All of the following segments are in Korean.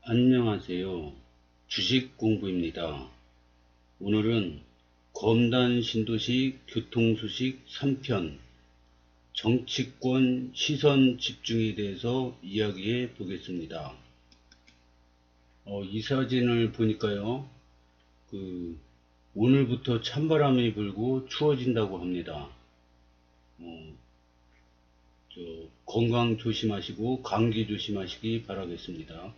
안녕하세요. 주식 공부입니다. 오늘은 검단 신도시 교통소식 3편 정치권 시선 집중에 대해서 이야기해 보겠습니다. 이 사진을 보니까요. 오늘부터 찬바람이 불고 추워진다고 합니다. 어, 건강 조심하시고 감기 조심하시기 바라겠습니다.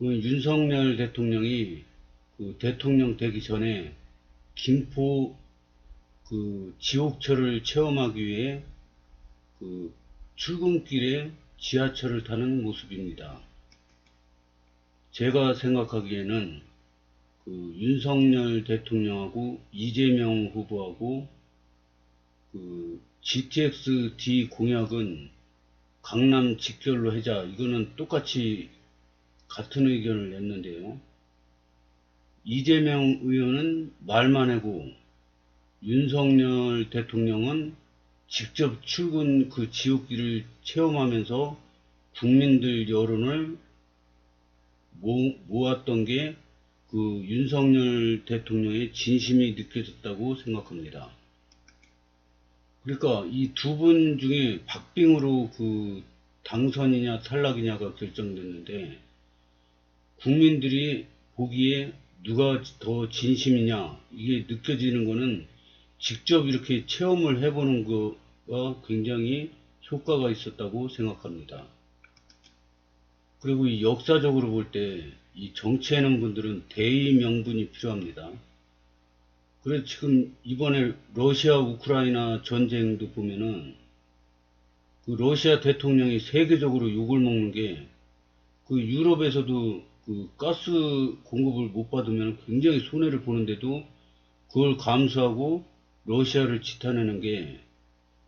윤석열 대통령이 대통령 되기 전에 김포 지옥철을 체험하기 위해 출근길에 지하철을 타는 모습입니다. 제가 생각하기에는 윤석열 대통령하고 이재명 후보하고 GTX-D 공약은 강남 직결로 하자, 이거는 똑같이 같은 의견을 냈는데요. 이재명 의원은 말만 하고 윤석열 대통령은 직접 출근 지옥길을 체험하면서 국민들 여론을 모았던 게 윤석열 대통령의 진심이 느껴졌다고 생각합니다. 그러니까 이 두 분 중에 박빙으로 당선이냐 탈락이냐가 결정됐는데, 국민들이 보기에 누가 더 진심이냐 이게 느껴지는 거는 직접 이렇게 체험을 해보는 거가 굉장히 효과가 있었다고 생각합니다. 그리고 이 역사적으로 볼 때 이 정치하는 분들은 대의 명분이 필요합니다. 그래서 지금 이번에 러시아 우크라이나 전쟁도 보면은 러시아 대통령이 세계적으로 욕을 먹는 게, 유럽에서도 가스 공급을 못 받으면 굉장히 손해를 보는데도 그걸 감수하고 러시아를 지탄하는 게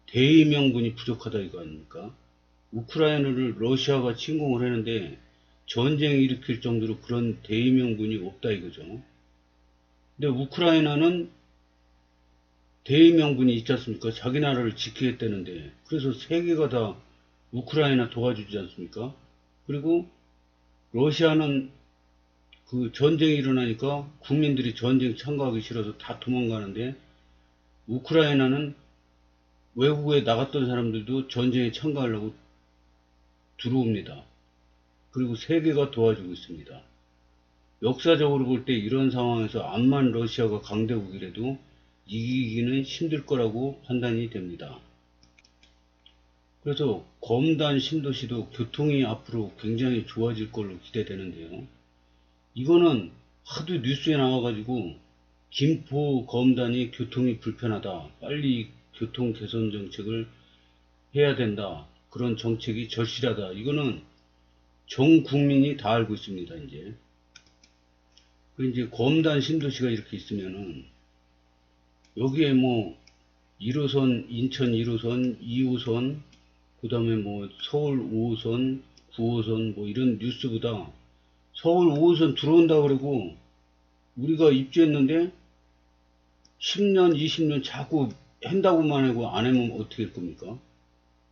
대의 명분이 부족하다 이거 아닙니까? 우크라이나를 러시아가 침공을 했는데 전쟁 일으킬 정도로 그런 대의 명분이 없다 이거죠. 근데 우크라이나는 대의 명분이 있지 않습니까? 자기 나라를 지키겠다는데, 그래서 세계가 다 우크라이나 도와주지 않습니까? 그리고 러시아는 전쟁이 일어나니까 국민들이 전쟁 참가하기 싫어서 다 도망가는데, 우크라이나는 외국에 나갔던 사람들도 전쟁에 참가하려고 들어옵니다. 그리고 세계가 도와주고 있습니다. 역사적으로 볼 때 이런 상황에서 암만 러시아가 강대국이라도 이기기는 힘들 거라고 판단이 됩니다. 그래서 검단 신도시도 교통이 앞으로 굉장히 좋아질 걸로 기대되는데요. 이거는 하도 뉴스에 나와가지고 김포 검단이 교통이 불편하다, 빨리 교통 개선 정책을 해야 된다, 그런 정책이 절실하다, 이거는 전 국민이 다 알고 있습니다. 이제 검단 신도시가 이렇게 있으면은 여기에 뭐 1호선 인천 1호선 2호선 그 다음에 뭐 서울 5호선 9호선 뭐 이런 뉴스보다 서울 5호선 들어온다 그러고 우리가 입주했는데 10년 20년 자꾸 한다고만 하고 안 하면 어떻게 할 겁니까?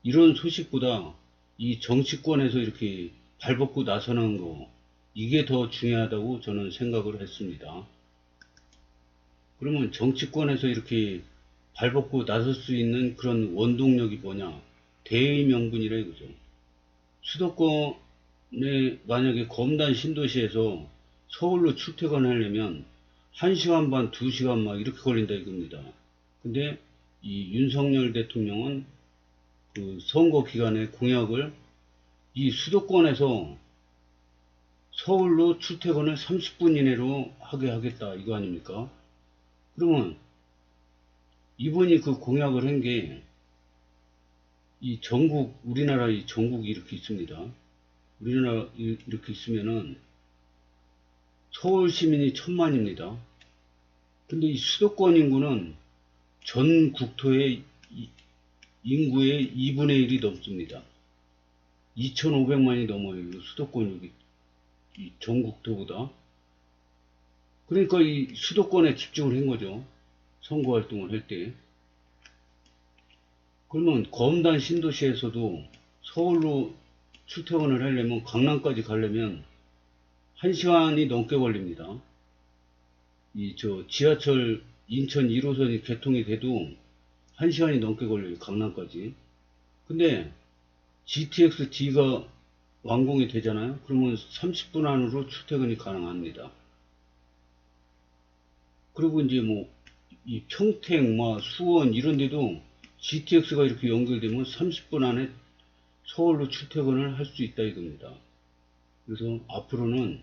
이런 소식보다 이 정치권에서 이렇게 발벗고 나서는 거, 이게 더 중요하다고 저는 생각을 했습니다. 그러면 정치권에서 이렇게 발벗고 나설 수 있는 그런 원동력이 뭐냐? 대의 명분이라 이거죠. 수도권에 만약에 검단 신도시에서 서울로 출퇴근하려면 1시간 반, 2시간 막 이렇게 걸린다 이겁니다. 근데 이 윤석열 대통령은 선거 기간에 공약을 이 수도권에서 서울로 출퇴근을 30분 이내로 하게 하겠다 이거 아닙니까? 그러면 이분이 공약을 한 게 이 전국, 우리나라 이 전국이 이렇게 있습니다. 우리나라 이렇게 있으면은 서울 시민이 1000만입니다. 근데 이 수도권 인구는 전 국토의 인구의 2분의 1이 넘습니다. 2500만이 넘어요. 수도권 이 전국토보다. 그러니까 이 수도권에 집중을 한 거죠. 선거 활동을 할 때. 그러면 검단 신도시에서도 서울로 출퇴근을 하려면, 강남까지 가려면 1시간이 넘게 걸립니다. 지하철 인천 1호선이 개통이 돼도 1시간이 넘게 걸려요. 강남까지. 근데 GTX-D가 완공이 되잖아요. 그러면 30분 안으로 출퇴근이 가능합니다. 그리고 이제 뭐, 이 평택, 수원 이런 데도 GTX가 이렇게 연결되면 30분 안에 서울로 출퇴근을 할 수 있다 이겁니다. 그래서 앞으로는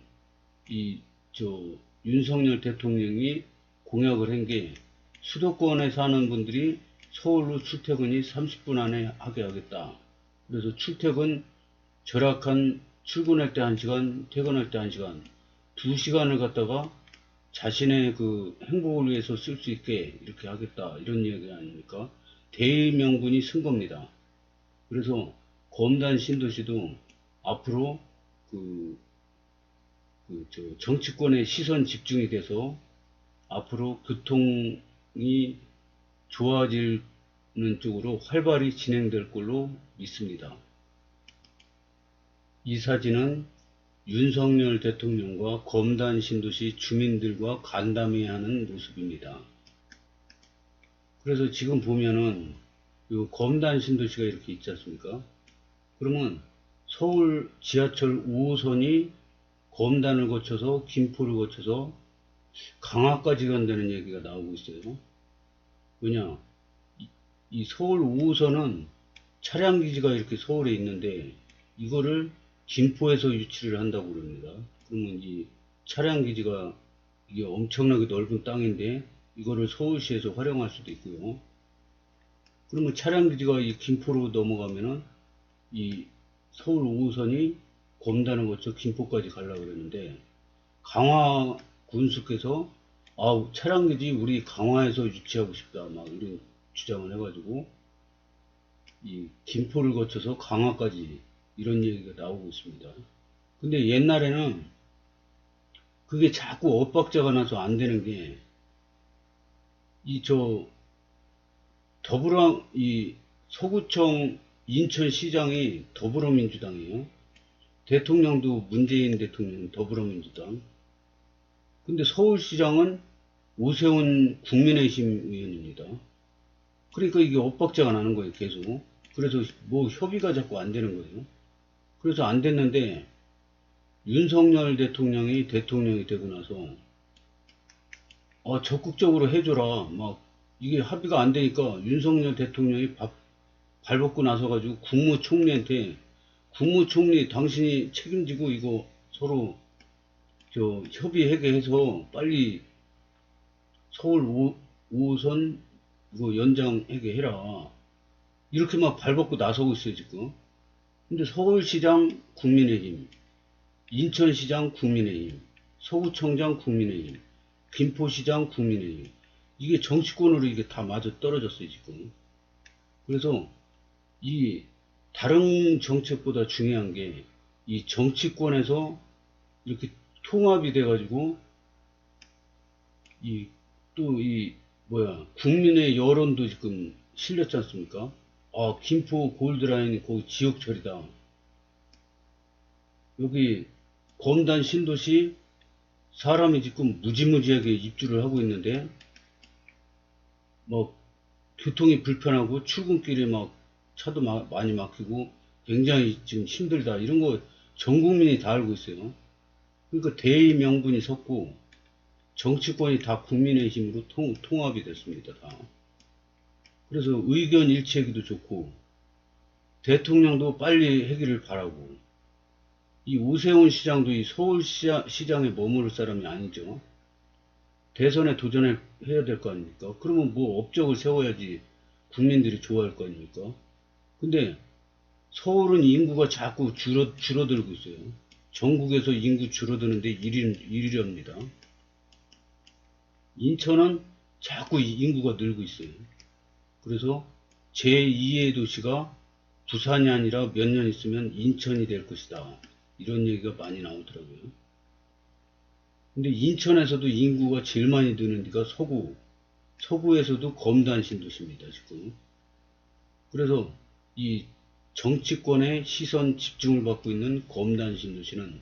윤석열 대통령이 공약을 한 게 수도권에 사는 분들이 서울로 출퇴근이 30분 안에 하게 하겠다. 그래서 출퇴근 절약한 출근할 때 1시간, 퇴근할 때 1시간, 2시간을 갖다가 자신의 그 행복을 위해서 쓸 수 있게 이렇게 하겠다. 이런 얘기 아닙니까? 대의명분이 쓴 겁니다. 그래서 검단 신도시도 앞으로 정치권의 시선 집중이 돼서 앞으로 교통이 좋아지는 쪽으로 활발히 진행될 걸로 믿습니다. 이 사진은 윤석열 대통령과 검단 신도시 주민들과 간담회 하는 모습입니다. 그래서 지금 보면은 이 검단 신도시가 이렇게 있지 않습니까? 그러면 서울 지하철 5호선이 검단을 거쳐서 김포를 거쳐서 강화까지 간다는 얘기가 나오고 있어요. 왜냐, 이 서울 5호선은 차량기지가 이렇게 서울에 있는데 이거를 김포에서 유치를 한다고 그럽니다. 그러면 이 차량기지가 이게 엄청나게 넓은 땅인데 이거를 서울시에서 활용할 수도 있고요. 그러면 차량기지가 이 김포로 넘어가면은 이 서울 5호선이 검단을 거쳐 김포까지 가려고 그러는데 강화 군수께서 차량기지 우리 강화에서 유치하고 싶다 막 이런 주장을 해가지고 이 김포를 거쳐서 강화까지 이런 얘기가 나오고 있습니다. 근데 옛날에는 그게 자꾸 엇박자가 나서 안 되는 게 이 서구청 인천시장이 더불어민주당이에요. 대통령도 문재인 대통령 더불어민주당. 근데 서울시장은 오세훈 국민의힘 의원입니다. 그러니까 이게 엇박자가 나는 거예요, 계속. 그래서 뭐 협의가 자꾸 안 되는 거예요. 그래서 안 됐는데 윤석열 대통령이 대통령이 되고 나서 적극적으로 해줘라. 막 이게 합의가 안 되니까 윤석열 대통령이 발벗고 나서가지고 국무총리한테 국무총리 당신이 책임지고 이거 서로 협의하게 해서 빨리 서울 5호선 이거 연장하게 해라. 이렇게 막 발벗고 나서고 있어요 지금. 근데 서울시장 국민의힘, 인천시장 국민의힘, 서구청장 국민의힘, 김포시장 국민의힘. 이게 정치권으로 이게 다 맞아 떨어졌어요 지금. 그래서 이 다른 정책보다 중요한 게 이 정치권에서 이렇게 통합이 돼가지고 국민의 여론도 지금 실렸지 않습니까? 김포 골드라인 거기 지역 처리다. 여기 검단 신도시 사람이 지금 무지무지하게 입주를 하고 있는데 교통이 불편하고 출근길에 차도 많이 막히고 굉장히 지금 힘들다. 이런 거 전 국민이 다 알고 있어요. 그러니까 대의 명분이 섰고 정치권이 다 국민의 힘으로 통합이 됐습니다. 다. 그래서 의견 일치하기도 좋고 대통령도 빨리 하기를 바라고 이 오세훈 시장도 이 서울시장에 머무를 사람이 아니죠. 대선에 도전해야 될 거 아닙니까? 그러면 뭐 업적을 세워야지 국민들이 좋아할 거 아닙니까? 근데 서울은 인구가 자꾸 줄어들고 있어요. 전국에서 인구 줄어드는데 1위랍니다. 인천은 자꾸 인구가 늘고 있어요. 그래서 제2의 도시가 부산이 아니라 몇 년 있으면 인천이 될 것이다. 이런 얘기가 많이 나오더라고요. 근데 인천에서도 인구가 제일 많이 느는 데가 서구에서도 검단 신도시입니다, 지금. 그래서 이 정치권의 시선 집중을 받고 있는 검단 신도시는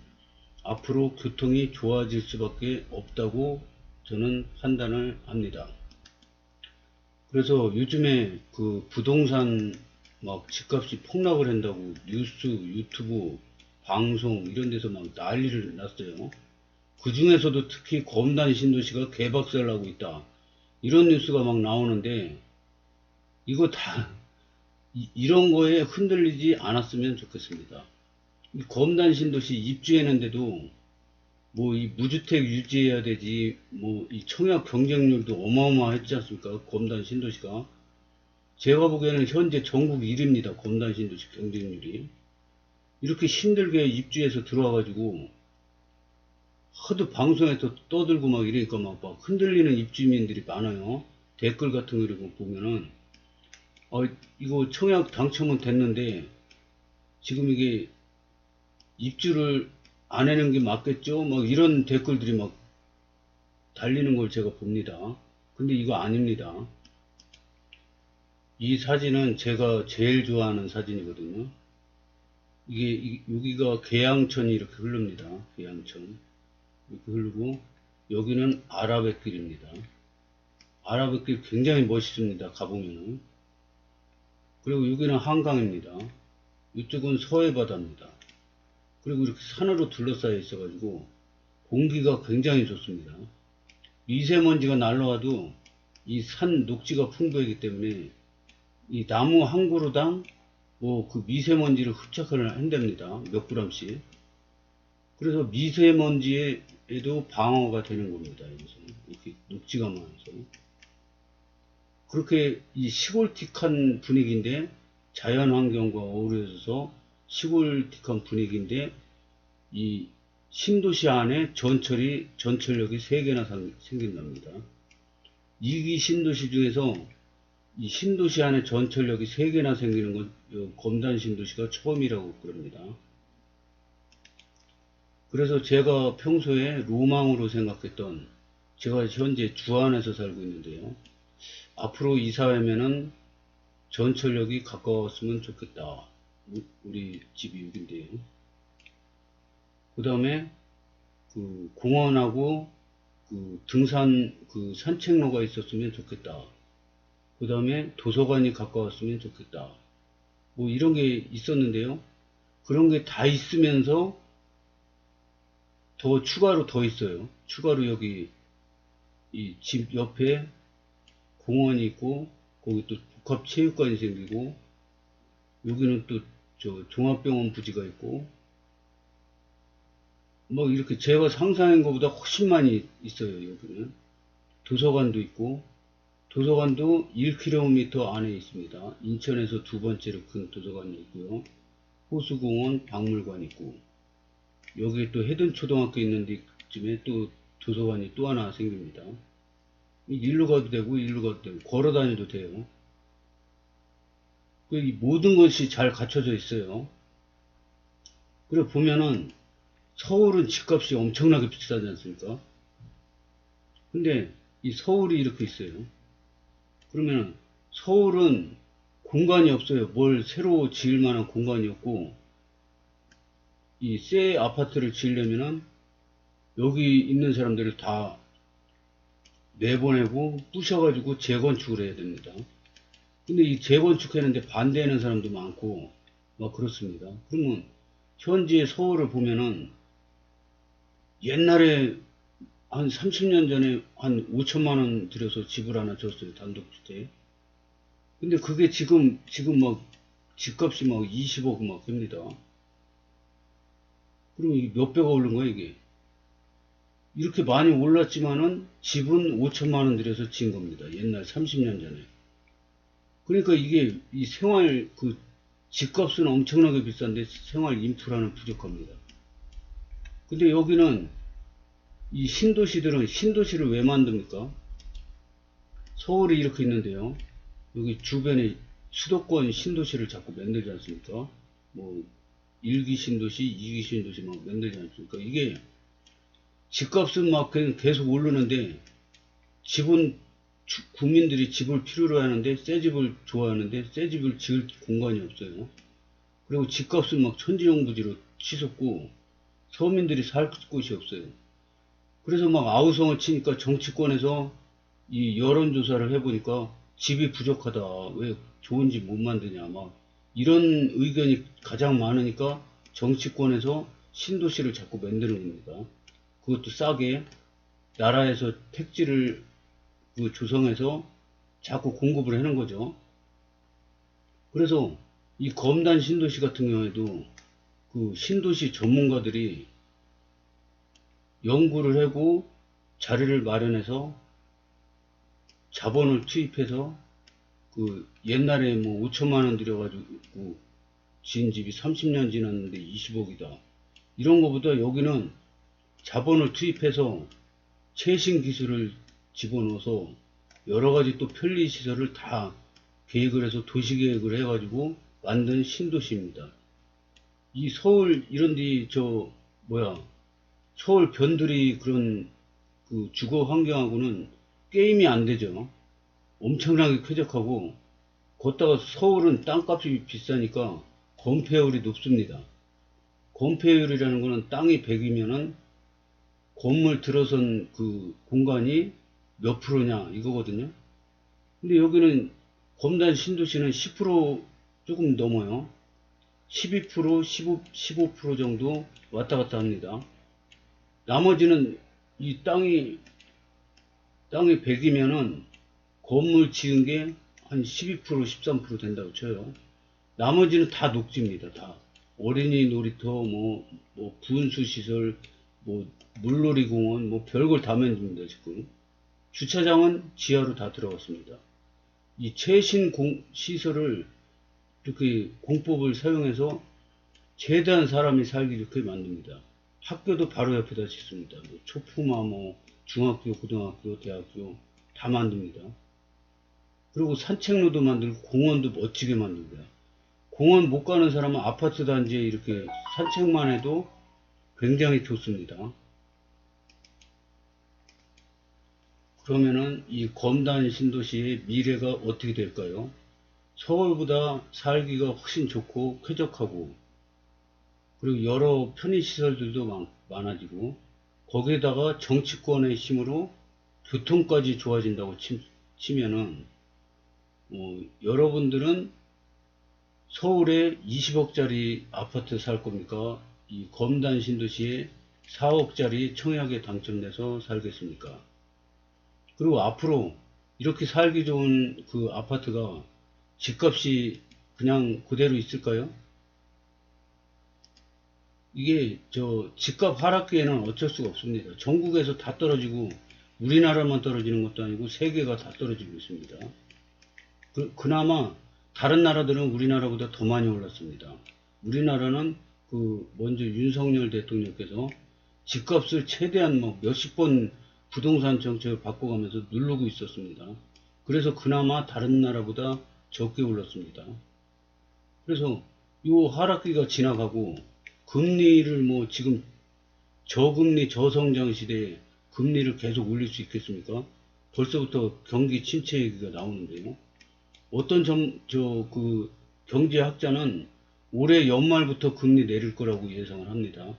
앞으로 교통이 좋아질 수밖에 없다고 저는 판단을 합니다. 그래서 요즘에 그 부동산 막 집값이 폭락을 한다고 뉴스, 유튜브, 방송 이런 데서 막 난리를 났어요. 그 중에서도 특히 검단 신도시가 개박살 나고 있다. 이런 뉴스가 막 나오는데 이거 다 이런 거에 흔들리지 않았으면 좋겠습니다. 이 검단 신도시 입주했는데도 뭐 이 무주택 유지해야 되지 뭐 이 청약 경쟁률도 어마어마했지 않습니까? 검단 신도시가 제가 보기에는 현재 전국 1위입니다. 검단 신도시 경쟁률이 이렇게 힘들게 입주해서 들어와가지고 하도 방송에서 떠들고 막 이러니까 막 흔들리는 입주민들이 많아요. 댓글 같은 거 보면은 이거 청약 당첨은 됐는데 지금 이게 입주를 안 하는 게 맞겠죠? 막 이런 댓글들이 막 달리는 걸 제가 봅니다. 근데 이거 아닙니다. 이 사진은 제가 제일 좋아하는 사진이거든요. 여기가 계양천이 이렇게 흐릅니다. 계양천. 이렇게 흐르고, 여기는 아라뱃길입니다. 아라뱃길 굉장히 멋있습니다. 가보면은. 그리고 여기는 한강입니다. 이쪽은 서해바다입니다. 그리고 이렇게 산으로 둘러싸여 있어가지고, 공기가 굉장히 좋습니다. 미세먼지가 날라와도 이 산 녹지가 풍부하기 때문에 이 나무 한 그루당 뭐 그 미세먼지를 흡착을 한답니다. 몇 그램씩. 그래서 미세먼지에도 방어가 되는 겁니다. 여기서 이렇게 녹지가 많아서 그렇게 이 시골틱한 분위기인데 자연환경과 어우러져서 시골틱한 분위기인데 이 신도시 안에 전철역이 3개나 생긴답니다. 2기 신도시 중에서 이 신도시 안에 전철역이 3개나 생기는 건 검단 신도시가 처음이라고 그럽니다. 그래서 제가 평소에 로망으로 생각했던 제가 현재 주안에서 살고 있는데요. 앞으로 이사하면은 전철역이 가까웠으면 좋겠다. 우리 집이 여기인데요. 그 다음에 그 공원하고 그 등산 그 산책로가 있었으면 좋겠다. 그 다음에 도서관이 가까웠으면 좋겠다. 뭐 이런 게 있었는데요. 그런 게 다 있으면서 추가로 더 있어요. 추가로 여기 이 집 옆에 공원이 있고 거기 또 복합체육관이 생기고 여기는 또 저 종합병원 부지가 있고 뭐 이렇게 제가 상상한 것보다 훨씬 많이 있어요. 여기는 도서관도 있고 도서관도 1km 안에 있습니다. 인천에서 두 번째로 큰 도서관이 있고요. 호수공원 박물관 있고 여기 또 해든초등학교 있는 데쯤에 또 도서관이 또 하나 생깁니다. 일로 가도 되고 일로 가도 되고 걸어 다녀도 돼요. 이 모든 것이 잘 갖춰져 있어요. 그래 보면은 서울은 집값이 엄청나게 비싸지 않습니까? 근데 이 서울이 이렇게 있어요. 그러면 서울은 공간이 없어요. 뭘 새로 지을 만한 공간이 없고 이 새 아파트를 지으려면은 여기 있는 사람들을 다 내보내고 부셔가지고 재건축을 해야 됩니다. 근데 이 재건축하는데 반대하는 사람도 많고 막 그렇습니다. 그러면 현재 서울을 보면은 옛날에 한 30년 전에 한 5천만 원 들여서 집을 하나 줬어요. 단독주택. 근데 그게 지금 막 집값이 막 20억 막 합니다. 그럼 이게 몇 배가 오른 거야 이게? 이렇게 많이 올랐지만은 집은 5천만 원 들여서 지은 겁니다. 옛날 30년 전에. 그러니까 이게 이 생활 그 집값은 엄청나게 비싼데 생활 인프라는 부족합니다. 근데 여기는 이 신도시들은 신도시를 왜 만듭니까? 서울이 이렇게 있는데요. 여기 주변에 수도권 신도시를 자꾸 만들지 않습니까? 뭐 1기 신도시, 2기 신도시 막 만들지 않습니까? 이게 집값은 막 계속 오르는데 집은 국민들이 집을 필요로 하는데 새 집을 좋아하는데 새 집을 지을 공간이 없어요. 그리고 집값은 막 천지영부지로 치솟고 서민들이 살 곳이 없어요. 그래서 막 아우성을 치니까 정치권에서 이 여론조사를 해보니까 집이 부족하다. 왜 좋은 집 못 만드냐. 막 이런 의견이 가장 많으니까 정치권에서 신도시를 자꾸 만드는 겁니다. 그것도 싸게 나라에서 택지를 조성해서 자꾸 공급을 하는 거죠. 그래서 이 검단 신도시 같은 경우에도 그 신도시 전문가들이 연구를 하고 자료를 마련해서 자본을 투입해서 그 옛날에 뭐 5천만 원 들여가지고 지은 집이 30년 지났는데 20억이다. 이런 거보다 여기는 자본을 투입해서 최신 기술을 집어넣어서 여러 가지 또 편리 시설을 다 계획을 해서 도시 계획을 해가지고 만든 신도시입니다. 이 서울 이런데 서울 변두리 그런 그 주거 환경하고는 게임이 안 되죠. 엄청나게 쾌적하고 거기다가 서울은 땅값이 비싸니까 건폐율이 높습니다. 건폐율이라는 거는 땅이 100이면은 건물 들어선 그 공간이 몇 프로냐 이거거든요. 근데 여기는 검단 신도시는 10% 조금 넘어요. 12%, 15% 정도 왔다 갔다 합니다. 나머지는 이 땅이 100이면은 건물 지은 게 한 12%, 13% 된다고 쳐요. 나머지는 다 녹지입니다. 다. 어린이 놀이터, 분수 시설, 물놀이 공원, 별걸 다 만듭니다, 지금. 주차장은 지하로 다 들어갔습니다. 이 최신 시설을 이렇게 공법을 사용해서 최대한 사람이 살기 좋게 만듭니다. 학교도 바로 옆에다 짓습니다. 초품화, 중학교, 고등학교, 대학교 다 만듭니다. 그리고 산책로도 만들고 공원도 멋지게 만듭니다. 공원 못 가는 사람은 아파트 단지에 이렇게 산책만 해도 굉장히 좋습니다. 그러면은 이 검단 신도시의 미래가 어떻게 될까요? 서울보다 살기가 훨씬 좋고 쾌적하고 그리고 여러 편의시설들도 많아지고 거기에다가 정치권의 힘으로 교통까지 좋아진다고 치면은 여러분들은 서울에 20억짜리 아파트 살 겁니까? 이 검단 신도시에 4억짜리 청약에 당첨돼서 살겠습니까? 그리고 앞으로 이렇게 살기 좋은 그 아파트가 집값이 그냥 그대로 있을까요? 이게 집값 하락기에는 어쩔 수가 없습니다. 전국에서 다 떨어지고 우리나라만 떨어지는 것도 아니고 세계가 다 떨어지고 있습니다. 그나마 다른 나라들은 우리나라보다 더 많이 올랐습니다. 우리나라는 먼저 윤석열 대통령께서 집값을 최대한 몇십 번 부동산 정책을 바꿔가면서 누르고 있었습니다. 그래서 그나마 다른 나라보다 적게 올랐습니다. 그래서 이 하락기가 지나가고 금리를 지금 저금리 저성장 시대에 금리를 계속 올릴 수 있겠습니까? 벌써부터 경기 침체 얘기가 나오는데요. 어떤 경제학자는 올해 연말부터 금리 내릴 거라고 예상을 합니다.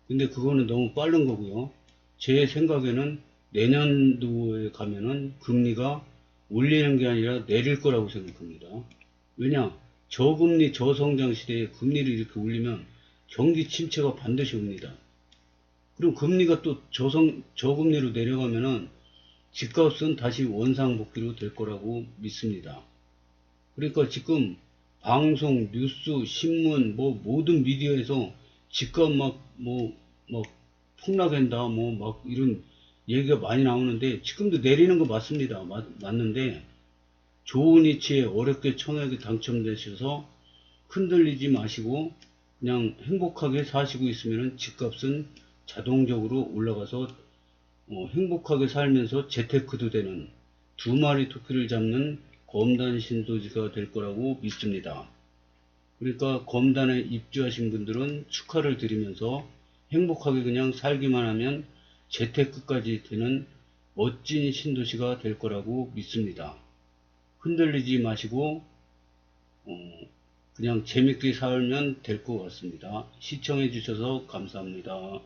근데 그거는 너무 빠른 거고요. 제 생각에는 내년도에 가면은 금리가 올리는 게 아니라 내릴 거라고 생각합니다. 왜냐? 저금리 저성장 시대에 금리를 이렇게 올리면 경기 침체가 반드시 옵니다. 그럼 금리가 또 저금리로 내려가면은 집값은 다시 원상복귀로 될 거라고 믿습니다. 그러니까 지금 방송, 뉴스, 신문, 모든 미디어에서 집값 폭락한다, 이런 얘기가 많이 나오는데, 지금도 내리는 거 맞습니다. 맞는데, 좋은 위치에 어렵게 청약에 당첨되셔서 흔들리지 마시고, 그냥 행복하게 사시고 있으면 집값은 자동적으로 올라가서, 행복하게 살면서 재테크도 되는 두 마리 토끼를 잡는 검단 신도시가 될 거라고 믿습니다. 그러니까 검단에 입주하신 분들은 축하를 드리면서 행복하게 그냥 살기만 하면 재테크까지 되는 멋진 신도시가 될 거라고 믿습니다. 흔들리지 마시고 그냥 재밌게 살면 될 것 같습니다. 시청해 주셔서 감사합니다.